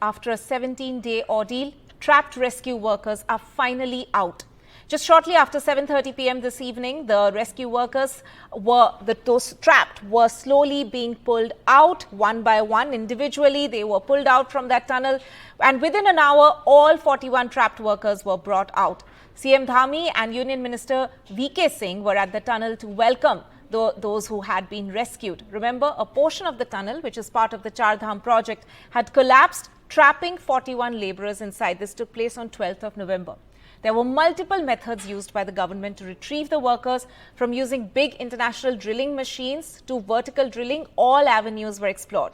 after a 17-day ordeal, trapped rescue workers are finally out. Just shortly after 7:30 p.m. this evening, the rescue workers those trapped were slowly being pulled out one by one. Individually, they were pulled out from that tunnel, and within an hour, all 41 trapped workers were brought out. CM Dhami and Union Minister VK Singh were at the tunnel to welcome those who had been rescued. Remember, a portion of the tunnel, which is part of the Char Dham project, had collapsed, trapping 41 labourers inside. This took place on 12th of November. There were multiple methods used by the government to retrieve the workers, from using big international drilling machines to vertical drilling. All avenues were explored.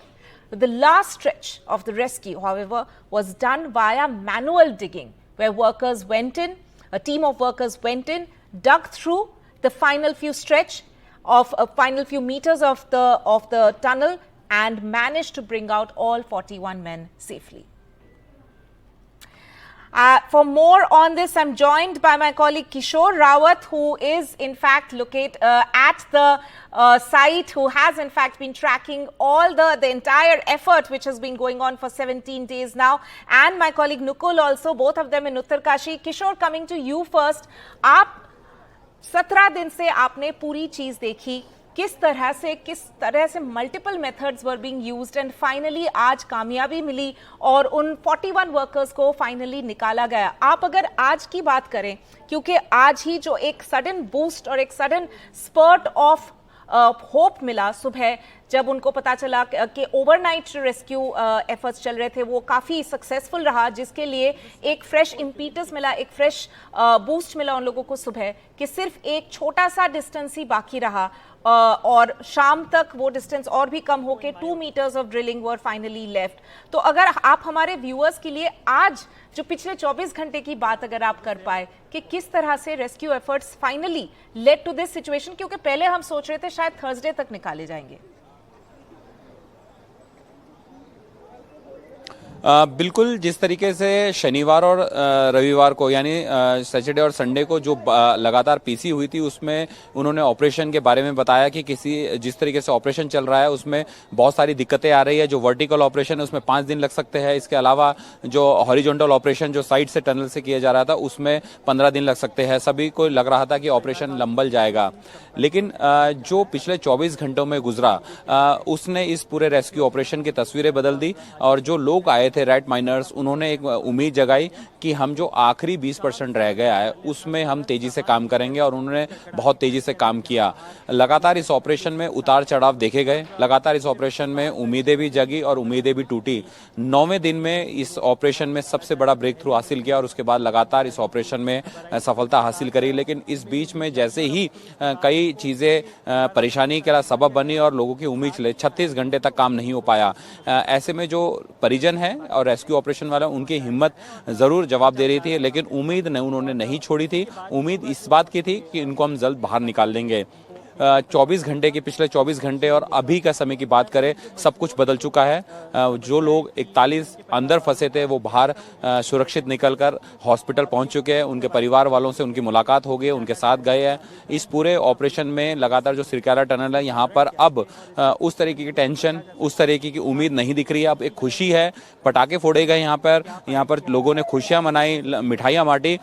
But the last stretch of the rescue, however, was done via manual digging, where workers went in, a team of workers went in, dug through the final few meters of the tunnel and managed to bring out all 41 men safely. For more on this, I'm joined by my colleague Kishore Rawat, who is in fact located at the site, who has in fact been tracking all the entire effort which has been going on for 17 days now, and my colleague Nukul also, both of them in Uttarkashi. Kishore, coming to you first, आप 17 दिन से आपने पूरी चीज देखी, किस तरह से multiple methods were being used and finally आज कामयाबी मिली और उन 41 वर्कर्स को फाइनली निकाला गया. आप अगर आज की बात करें, क्योंकि आज ही जो एक सडन बूस्ट और एक सडन स्पर्ट ऑफ होप मिला सुबह, जब उनको पता चला कि ओवरनाइट रेस्क्यू एफर्ट्स चल रहे थे, वो काफ़ी सक्सेसफुल रहा, जिसके लिए एक फ्रेश इम्पीटस मिला, एक फ्रेश बूस्ट मिला उन लोगों को सुबह, कि सिर्फ एक छोटा सा डिस्टेंस ही बाकी रहा और शाम तक वो डिस्टेंस और भी कम होके 2 meters of drilling were finally left. तो अगर आप हमारे व्यूअर्स के लिए आज जो पिछले 24 घंटे की बात अगर आप कर पाए कि किस तरह से rescue efforts finally led to this situation, क्योंकि पहले हम सोच रहे थे शायद थर्सडे तक निकाले जाएंगे. बिल्कुल, जिस तरीके से शनिवार और रविवार को यानी सैटरडे और संडे को जो लगातार पीसी हुई थी, उसमें उन्होंने ऑपरेशन के बारे में बताया कि जिस तरीके से ऑपरेशन चल रहा है उसमें बहुत सारी दिक्कतें आ रही है. जो वर्टिकल ऑपरेशन है उसमें 5 दिन लग सकते हैं. इसके अलावा जो हॉरिजॉन्टल ऑपरेशन जो साइड से टनल से किया जा रहा था उसमें 15 दिन लग सकते हैं. सभी को लग रहा था कि ऑपरेशन लंबल जाएगा, लेकिन जो पिछले 24 घंटों में गुजरा उसने इस पूरे रेस्क्यू ऑपरेशन की तस्वीरें बदल दी. और जो लोग आए थे राइट माइनर्स, उन्होंने एक उम्मीद जगाई कि हम जो आखिरी 20% रह गया है उसमें हम तेजी से काम करेंगे, और उन्होंने बहुत तेजी से काम किया. लगातार इस ऑपरेशन में उतार चढ़ाव देखे गए, लगातार इस ऑपरेशन में उम्मीदें भी जगी और उम्मीदें भी टूटी. 9वें दिन में इस ऑपरेशन में सबसे बड़ा ब्रेक थ्रू हासिल किया और उसके बाद लगातार इस ऑपरेशन में सफलता हासिल करी. लेकिन इस बीच में जैसे ही कई चीजें परेशानी का सबब बनी और लोगों की उम्मीद चले, 36 घंटे तक काम नहीं हो पाया. ऐसे में जो परिजन है और रेस्क्यू ऑपरेशन वाला, उनकी हिम्मत जरूर जवाब दे रही थी, लेकिन उम्मीद उन्होंने नहीं छोड़ी थी. उम्मीद इस बात की थी कि इनको हम जल्द बाहर निकाल देंगे. 24 घंटे की पिछले 24 घंटे और अभी का समय की बात करें, सब कुछ बदल चुका है. जो लोग 41 अंदर फंसे थे वो बाहर सुरक्षित निकलकर हॉस्पिटल पहुंच चुके हैं. उनके परिवार वालों से उनकी मुलाकात हो गई, उनके साथ गए हैं. इस पूरे ऑपरेशन में लगातार जो सिरकारा टनल है, यहाँ पर अब उस तरीके की टेंशन, उस तरीके की उम्मीद नहीं दिख रही है. अब एक खुशी है, पटाखे फोड़े गए यहाँ पर लोगों ने खुशियां मनाई, मिठाइयाँ बांटी.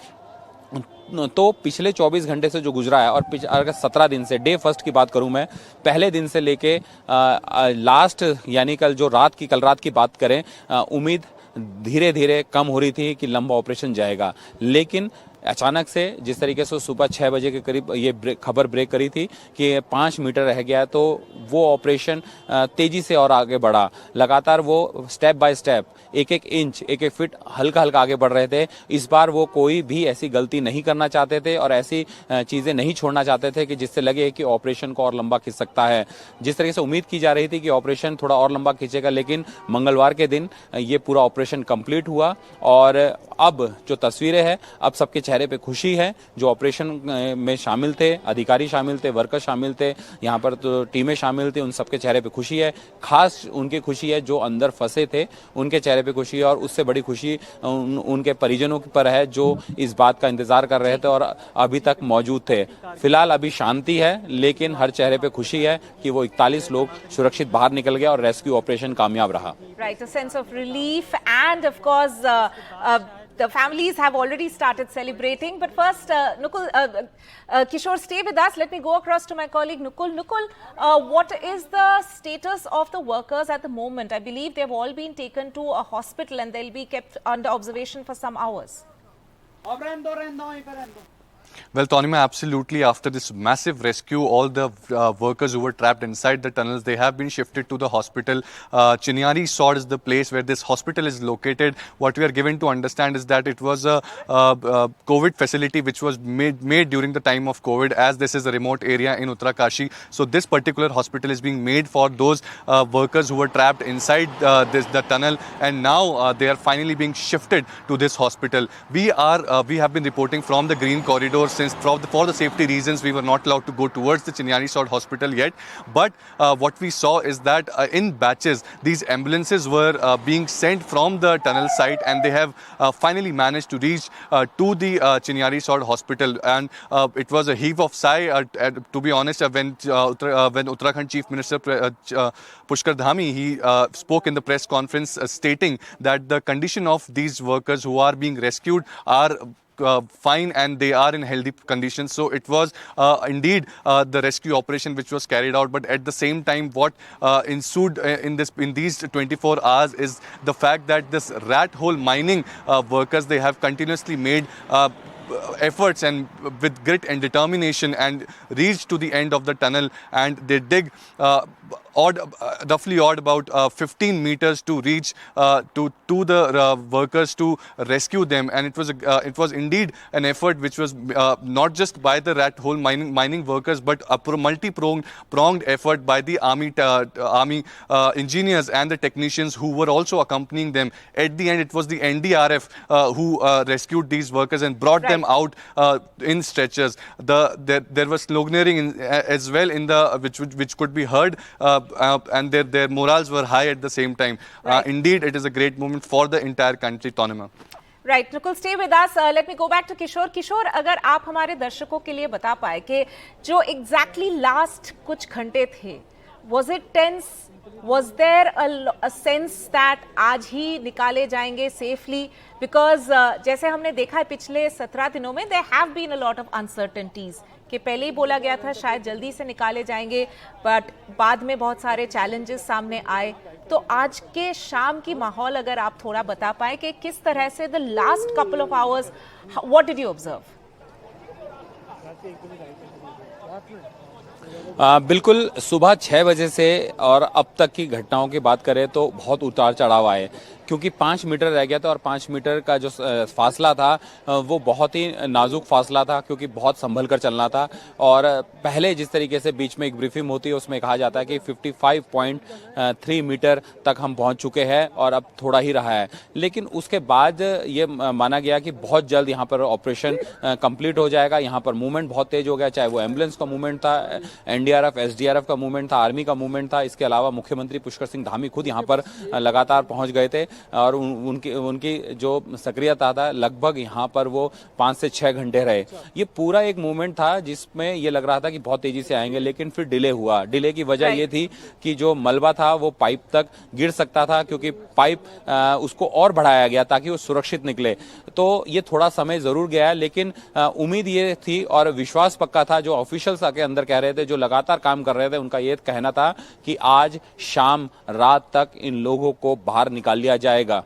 तो पिछले 24 घंटे से जो गुजरा है, और अगर 17 दिन से डे फर्स्ट की बात करूं मैं, पहले दिन से लेके लास्ट यानी कल रात की बात करें, उम्मीद धीरे धीरे कम हो रही थी कि लंबा ऑपरेशन जाएगा. लेकिन अचानक से जिस तरीके से सुबह 6 बजे के करीब ये खबर ब्रेक करी थी कि 5 मीटर रह गया, तो वो ऑपरेशन तेजी से और आगे बढ़ा. लगातार वो स्टेप बाय स्टेप, एक इंच, एक फीट हल्का आगे बढ़ रहे थे. इस बार वो कोई भी ऐसी गलती नहीं करना चाहते थे और ऐसी चीजें नहीं छोड़ना चाहते थे कि जिससे लगे कि ऑपरेशन को और लंबा खींच सकता है. जिस तरीके से उम्मीद की जा रही थी कि ऑपरेशन थोड़ा और लंबा खींचेगा, लेकिन मंगलवार के दिन ये पूरा ऑपरेशन कंप्लीट हुआ. और अब जो तस्वीरें हैं, अब सबके चेहरे पे खुशी है, जो ऑपरेशन में शामिल थे, अधिकारी शामिल थे, वर्कर शामिल थे, यहाँ पर तो टीमें शामिल थी, उन सबके चेहरे पे खुशी है। खास उनकी खुशी है जो अंदर फंसे थे, उनके चेहरे पे खुशी है, और उससे बड़ी खुशी उनके परिजनों पर है जो इस बात का इंतजार कर रहे थे और अभी तक मौजूद थे। फिलहाल अभी शांति है, लेकिन हर चेहरे पे खुशी है कि वो 41 लोग सुरक्षित बाहर निकल गए और रेस्क्यू ऑपरेशन कामयाब रहा। Right, a sense of relief, and of course, the families have already started celebrating. But first, Nukul, Kishore, stay with us. Let me go across to my colleague Nukul. Nukul, what is the status of the workers at the moment? I believe they've all been taken to a hospital and they'll be kept under observation for some hours. Well, Tanima, absolutely. After this massive rescue, all the workers who were trapped inside the tunnels, they have been shifted to the hospital. Chinyari Sod is the place where this hospital is located. What we are given to understand is that it was a COVID facility which was made during the time of COVID, as this is a remote area in Uttarakashi. So this particular hospital is being made for those workers who were trapped inside the tunnel, and now they are finally being shifted to this hospital. We have been reporting from the Green Corridor, since for the safety reasons we were not allowed to go towards the Chinyari Sod hospital yet. But what we saw is that in batches these ambulances were being sent from the tunnel site, and they have finally managed to reach to the Chinyari Sod hospital. And it was a heave of sigh, to be honest, when Uttarakhand Chief Minister Pushkar Dhami, he spoke in the press conference stating that the condition of these workers who are being rescued are fine and they are in healthy conditions. So it was indeed the rescue operation which was carried out, but at the same time what ensued in these 24 hours is the fact that this rat hole mining workers, they have continuously made efforts and with grit and determination and reached to the end of the tunnel, and they dig roughly about 15 meters to reach to the workers to rescue them. And it was indeed an effort which was not just by the rat hole mining workers, but a multi-pronged effort by the army engineers and the technicians who were also accompanying them. At the end, it was the NDRF who rescued these workers and brought them out in stretchers. There was sloganeering as well in the which could be heard, and their morals were high at the same time. Indeed, it is a great moment for the entire country, Tanima. Right, Nukul, stay with us. Let me go back to Kishore. Kishore, अगर आप हमारे दर्शकों के लिए बता पाए कि जो exactly last कुछ घंटे थे, was it tense? Was there a sense that आज ही निकाले जाएंगे safely? Because जैसे हमने देखा है पिछले 17 दिनों में there have been a lot of uncertainties कि पहले ही बोला गया था शायद जल्दी से निकाले जाएंगे, बट बाद में बहुत सारे चैलेंजेस सामने आए. तो आज के शाम की माहौल अगर आप थोड़ा बता पाए कि किस तरह से the last couple of hours, what did you observe? बिल्कुल, सुबह 6 बजे से और अब तक की घटनाओं की बात करें तो बहुत उतार चढ़ाव आए, क्योंकि 5 मीटर रह गया था और 5 मीटर का जो फासला था वो बहुत ही नाजुक फासला था, क्योंकि बहुत संभल कर चलना था. और पहले जिस तरीके से बीच में एक ब्रीफिंग होती है उसमें कहा जाता है कि 55.3 मीटर तक हम पहुंच चुके हैं और अब थोड़ा ही रहा है. लेकिन उसके बाद ये माना गया कि बहुत जल्द यहाँ पर ऑपरेशन कंप्लीट हो जाएगा. यहाँ पर मूवमेंट बहुत तेज हो गया, चाहे वो एम्बुलेंस का मूवमेंट था, NDRF, SDRF का मूवमेंट था, आर्मी का मूवमेंट था. इसके अलावा मुख्यमंत्री पुष्कर सिंह धामी खुद यहाँ पर लगातार पहुंच गए थे और उनकी जो सक्रियता था लगभग यहाँ पर वो 5 से 6 घंटे रहे. ये पूरा एक मूवमेंट था जिसमें ये लग रहा था कि बहुत तेजी से आएंगे, लेकिन फिर डिले हुआ. डिले की वजह ये थी कि जो मलबा था वो पाइप तक गिर सकता था, क्योंकि पाइप उसको और बढ़ाया गया ताकि वो सुरक्षित निकले. तो ये थोड़ा समय जरूर गया, लेकिन उम्मीद ये थी और विश्वास पक्का था, जो ऑफिशियल्स आके अंदर कह रहे थे, जो लगातार काम कर रहे थे, उनका ये कहना था कि आज शाम रात तक इन लोगों को बाहर निकाल लिया जाएगा.